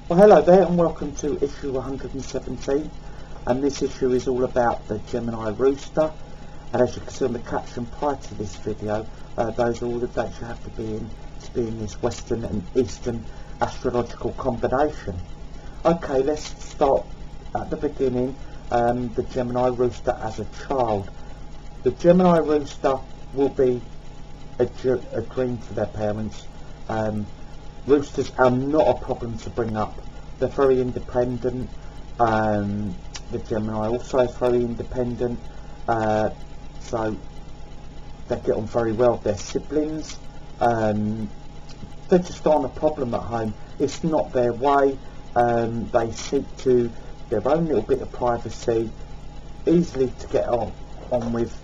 Well, hello there and welcome to issue 117, and this issue is all about the Gemini Rooster. And as you can see on the caption prior to this video, those are all the dates you have to be in this Western and Eastern astrological combination. Okay, let's start at the beginning. The Gemini Rooster as a child. The Gemini Rooster will be a dream for their parents. Roosters are not a problem to bring up. They're very independent. The Gemini also is very independent, so they get on very well with their siblings. They just aren't a problem at home. It's not their way. They seek to their own little bit of privacy, easily to get on with,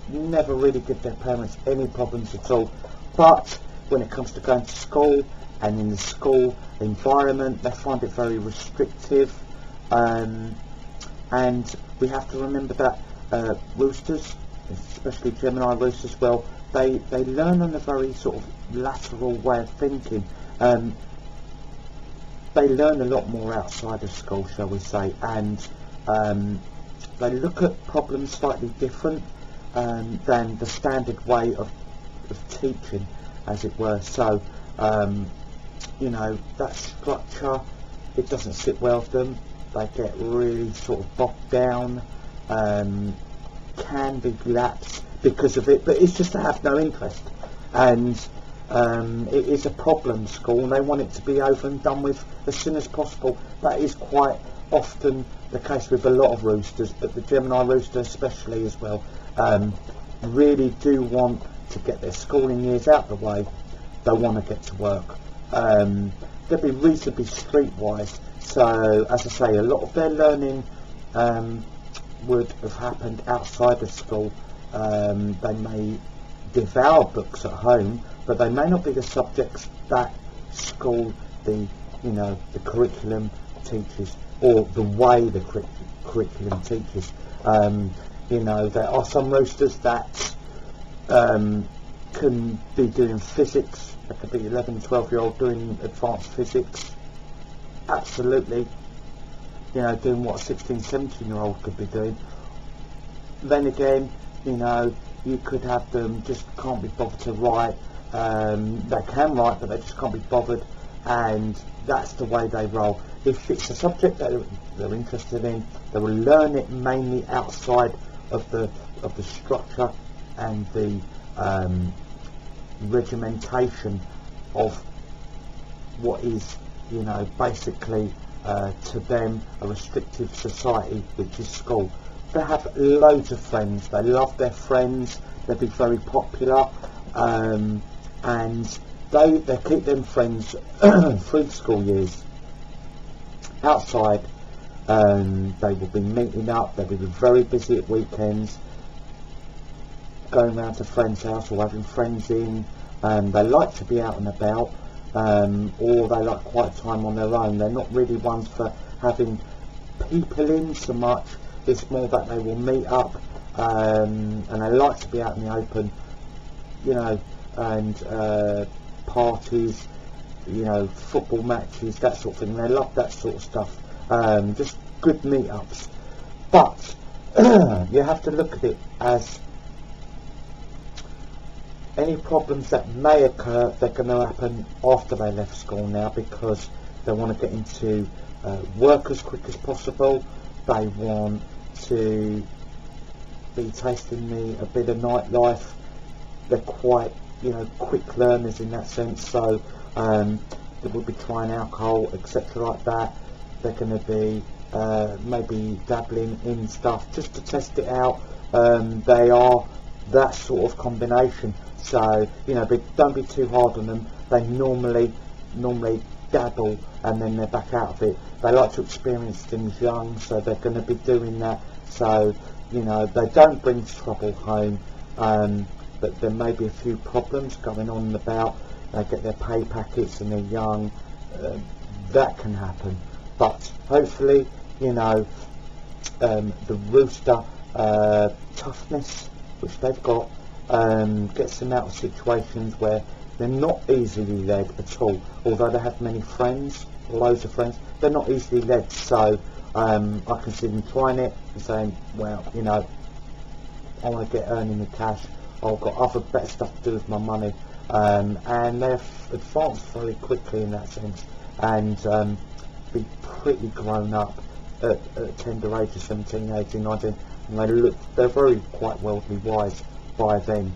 never really give their parents any problems at all. But when it comes to going to school, and in the school environment, they find it very restrictive, and we have to remember that roosters, especially Gemini roosters, well, they learn on a very sort of lateral way of thinking. They learn a lot more outside of school, shall we say, and they look at problems slightly different than the standard way of teaching, as it were. So you know, that structure, it doesn't sit well with them. They get really sort of bogged down, can be lapsed because of it, but it's just they have no interest, and it is a problem school, and they want it to be over and done with as soon as possible. That is quite often the case with a lot of roosters, but the Gemini rooster especially as well, really do want to get their schooling years out the way. They want to get to work. They'll be reasonably streetwise, so as I say, a lot of their learning would have happened outside of school. They may devour books at home, but they may not be the subjects that school, the curriculum teaches, or the way the curriculum teaches. There are some roosters that can be doing physics. There could be 11, 12-year-old doing advanced physics. Absolutely. Doing what a 16, 17-year-old could be doing. Then again, you could have them just can't be bothered to write. They can write, but they just can't be bothered, and that's the way they roll. If it's a subject that they're interested in, they will learn it mainly outside of the structure and the regimentation of what is, basically to them a restrictive society, which is school. They have loads of friends. They love their friends. They'll be very popular, and they keep them friends through the school years. Outside, they will be meeting up. They will be very busy at weekends, going round to friends' house or having friends in. They like to be out and about, or they like quiet time on their own. They're not really ones for having people in so much. It's more that they will meet up, and they like to be out in the open, and parties, football matches, that sort of thing. They love that sort of stuff, just good meetups. But you have to look at it as any problems that may occur, they're going to happen after they left school now, because they want to get into work as quick as possible. They want to be tasting a bit of nightlife. They're quite, quick learners in that sense, so they will be trying alcohol, etc. like that. They're going to be maybe dabbling in stuff just to test it out. They are that sort of combination. So, but don't be too hard on them. They normally dabble and then they're back out of it. They like to experience things young, so they're going to be doing that. So, they don't bring trouble home, but there may be a few problems going on about. They get their pay packets and they're young. That can happen. But hopefully, the rooster toughness which they've got gets them out of situations where They're not easily led at all, although they have many friends, loads of friends. They're not easily led, so I can see them trying it and saying, well, you know, I want to get earning the cash, I've got other better stuff to do with my money, and they've advanced very quickly in that sense, and be pretty grown up at tender age of 17, 18, 19, and they're very quite worldly wise by then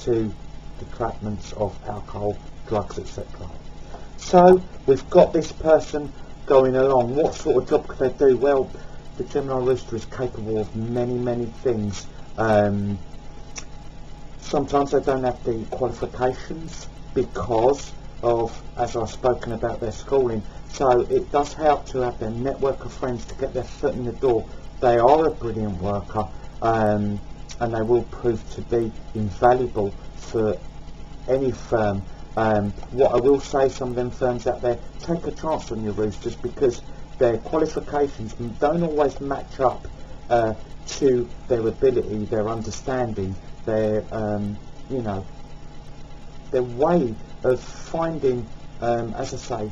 to the treatments of alcohol, drugs, etc. So we've got this person going along. What sort of job could they do? Well, the Gemini Rooster is capable of many things. Sometimes they don't have the qualifications because of, as I've spoken about, their schooling. So it does help to have their network of friends to get their foot in the door. They are a brilliant worker, and they will prove to be invaluable for any firm. What I will say, some of them firms out there, take a chance on your roosters because their qualifications don't always match up to their ability, their understanding, their you know, their way of finding, as I say,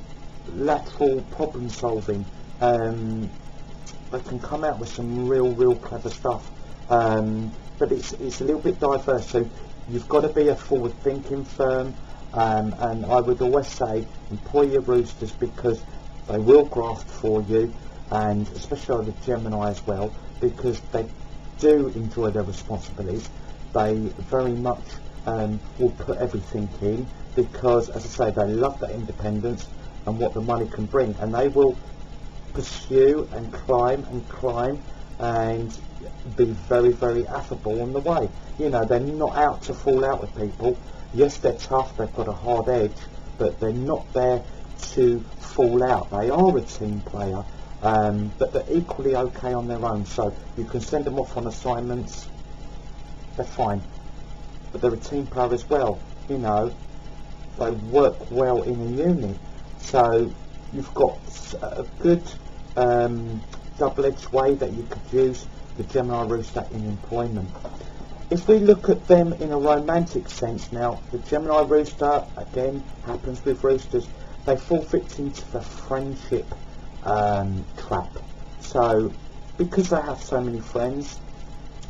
lateral problem solving. They can come out with some real clever stuff, but it's a little bit diverse. So you've got to be a forward-thinking firm, and I would always say employ your roosters because they will graft for you, and especially the Gemini as well, because they do enjoy their responsibilities. They very much will put everything in because, as I say, they love that independence and what the money can bring, and they will pursue and climb and be very affable on the way. You know, they're not out to fall out with people. Yes, they're tough, they've got a hard edge, but they're not there to fall out. They are a team player, but they're equally okay on their own. So you can send them off on assignments, they're fine, but they're a team player as well. You know, they work well in a unit. So you've got a good double-edged way that you could use the Gemini Rooster in employment. If we look at them in a romantic sense now, the Gemini Rooster, again, happens with roosters, they fall victim to the friendship trap. So because they have so many friends,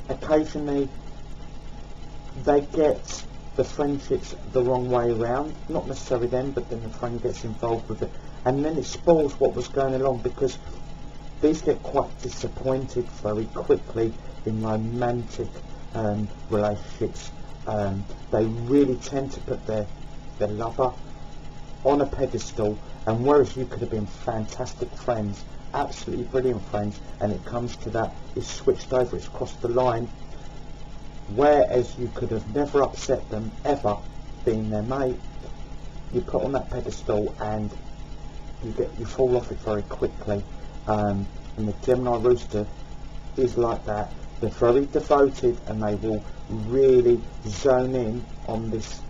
occasionally they get the friendships the wrong way around, not necessarily them, but then the friend gets involved with it, and then it spoils what was going along, because these get quite disappointed very quickly in romantic relationships. They really tend to put their lover on a pedestal, and whereas you could have been fantastic friends, absolutely brilliant friends, and it comes to that, it's switched over, it's crossed the line, whereas you could have never upset them ever being their mate, you put on that pedestal and you fall off it very quickly. And the Gemini Rooster is like that. They're very devoted and they will really zone in on this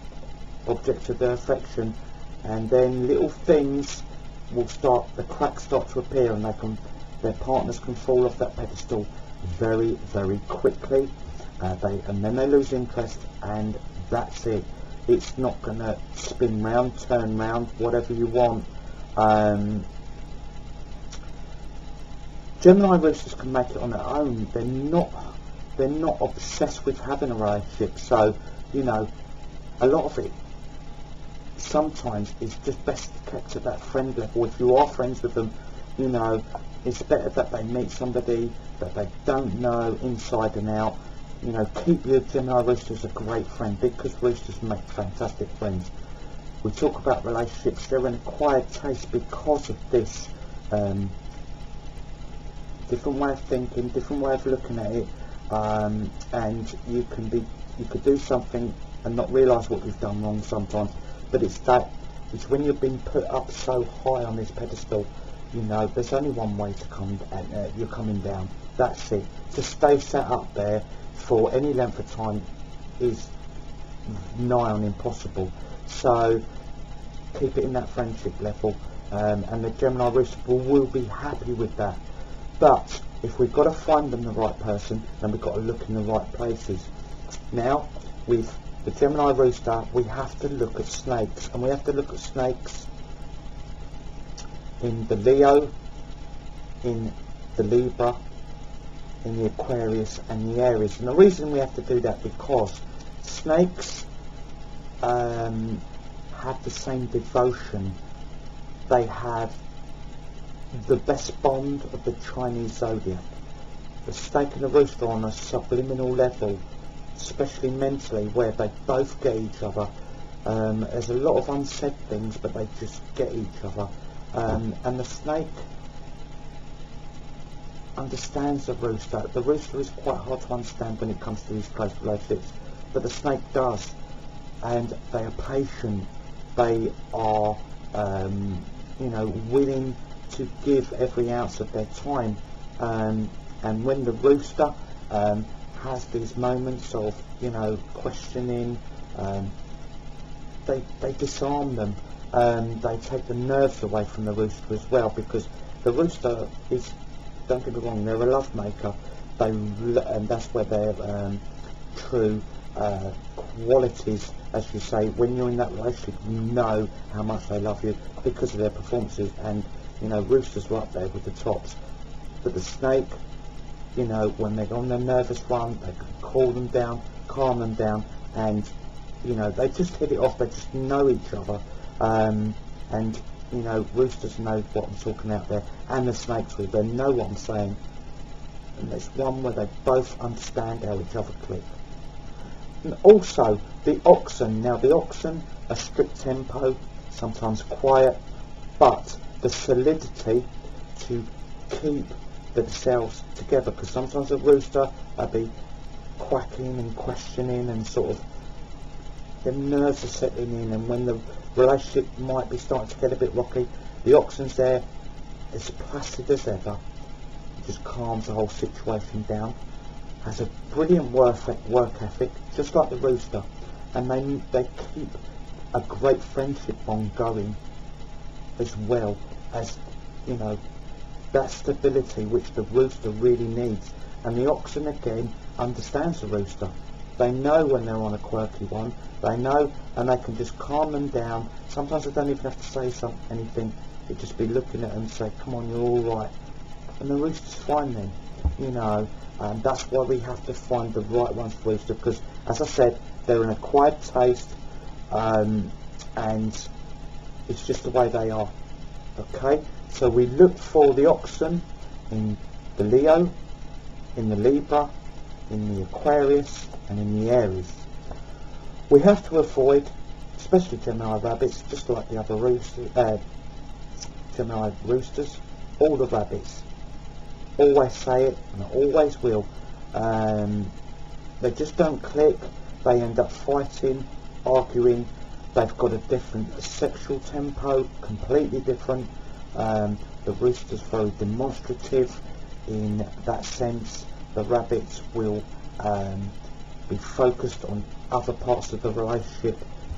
object of their affection, and then little things will start, the cracks start to appear, and their partners can fall off that pedestal very quickly. And then they lose interest, and that's it. It's not going to spin round, turn round, whatever you want. Gemini Roosters can make it on their own. They're not obsessed with having a relationship. So, you know, a lot of it sometimes is just best kept at that friend level. If you are friends with them, you know, it's better that they meet somebody that they don't know inside and out. You know, keep your Gemini Roosters a great friend, because roosters make fantastic friends. We talk about relationships, they're an acquired taste because of this different way of thinking, different way of looking at it, and you could do something and not realise what you've done wrong sometimes, but it's when you've been put up so high on this pedestal, you know, there's only one way to come, and you're coming down. That's it. To stay sat up there for any length of time is nigh on impossible. So keep it in that friendship level, and the Gemini Rooster will be happy with that. But if we've got to find them the right person, then we've got to look in the right places. Now, we've the Gemini Rooster, we have to look at snakes, and we have to look at snakes in the Leo, in the Libra, in the Aquarius and the Aries. And the reason we have to do that, because snakes have the same devotion. They have the best bond of the Chinese zodiac. The snake and the rooster on a subliminal level, especially mentally, where they both get each other. There's a lot of unsaid things, but they just get each other. And the snake understands the rooster. The rooster is quite hard to understand when it comes to these close relationships, but the snake does. And they are patient. They are, willing to give every ounce of their time. And when the rooster has these moments of, questioning, they disarm them. They take the nerves away from the rooster as well, because the rooster is, don't get me wrong, they're a love maker. And that's where their true qualities, as you say, when you're in that relationship, you know how much they love you because of their performances. And roosters are up there with the tops. But the snake, when they're on their nervous run, they can cool them down, calm them down, and they just hit it off. They just know each other. And roosters know what I'm talking about there, and the snakes will. They know what I'm saying, and there's one where they both understand how each other click. And also the oxen. Now the oxen are strict tempo, sometimes quiet, but the solidity to keep themselves together, because sometimes a rooster will be quacking and questioning, and sort of the nerves are settling in, and when the relationship might be starting to get a bit rocky, the oxen's there, as placid as ever, just calms the whole situation down, has a brilliant work ethic, just like the rooster, and they keep a great friendship ongoing, as well as that stability which the rooster really needs. And the oxen again understands the rooster. They know when they're on a quirky one. They know, and they can just calm them down. Sometimes they don't even have to say anything. They just be looking at them and say, "Come on, you're all right." And the rooster's fine then, And that's why we have to find the right ones for rooster, because, as I said, they're an acquired taste, and it's just the way they are. Okay, so we look for the oxen in the Leo, in the Libra, in the Aquarius, and in the Aries. We have to avoid, especially Gemini rabbits, just like the other Gemini roosters, all the rabbits. Always say it, and I always will. They just don't click. They end up fighting, arguing. They've got a different sexual tempo, completely different. The rooster's very demonstrative in that sense. The rabbits will be focused on other parts of the relationship,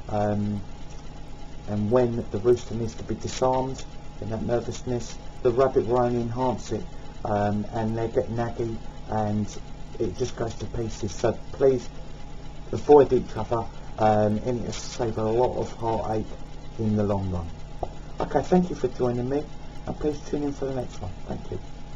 and when the rooster needs to be disarmed in that nervousness, the rabbit will only enhance it, and they get naggy, and it just goes to pieces. So please avoid each other, and it'll save a lot of heartache in the long run. Okay, thank you for joining me, and please tune in for the next one. Thank you.